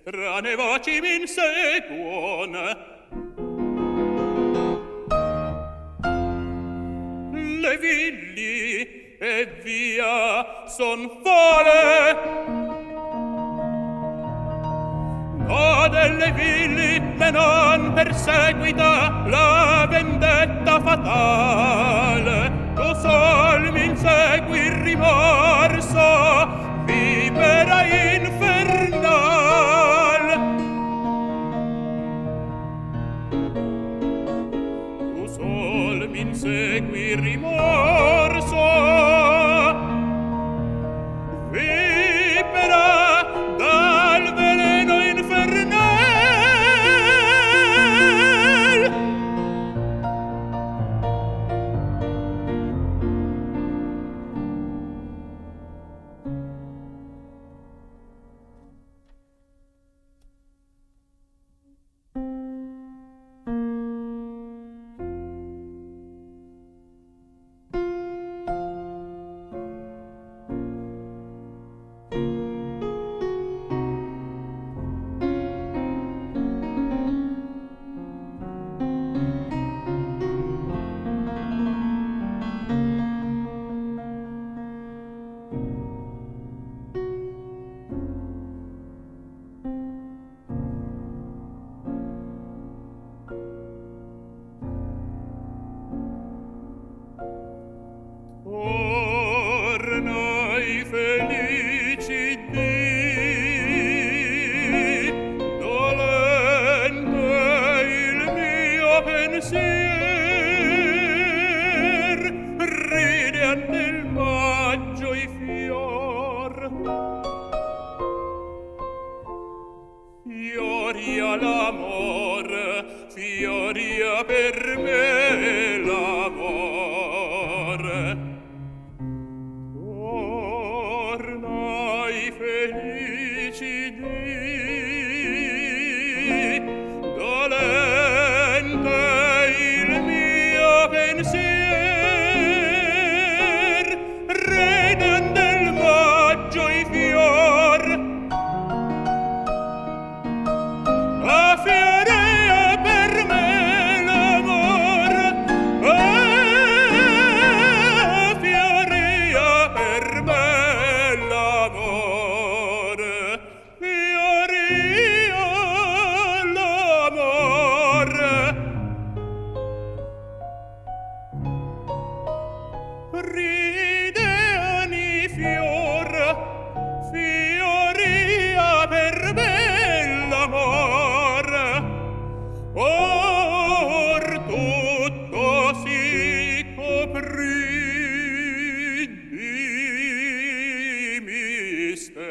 strane voci m'inseguon. Le villi e via son fole, ma delle villi me non perseguita la vendetta fatale. Tu sol m'insegui il rimorso, vipera infernal. Tu sol m'insegui il rimorso, vipera dal veleno infernal. Tornai felici dì, dolente il mio pensier, ridean del maggio i fior. Fioria l'amor, fioria per me l'amor. Tornai felici dì, dolente il mio pensier, riden del maggio i fior. A fioria per me l'amor, a fioria per me l'amor, fioria l'amor. Ridean i fior, fioria per me l'amor. Or tutto si coprì di mister.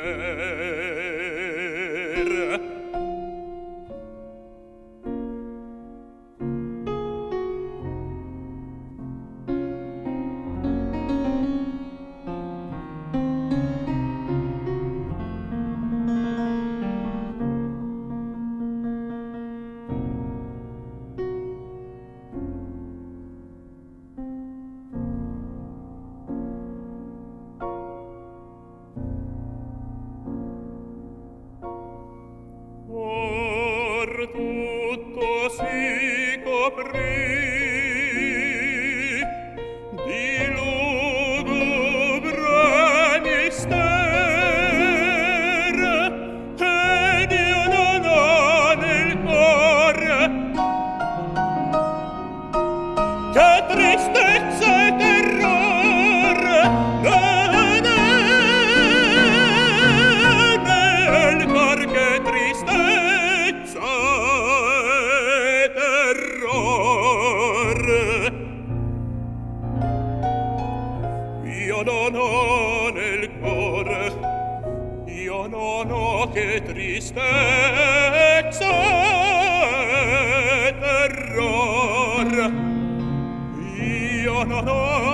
Or tutto si coprì di lugubre mister, ed io non ho nel cuore che tristezza e terrore. Nel cor che tristezza e terrore. Io non ho nel cuore, io non ho che tristezza e terrore. Io non ho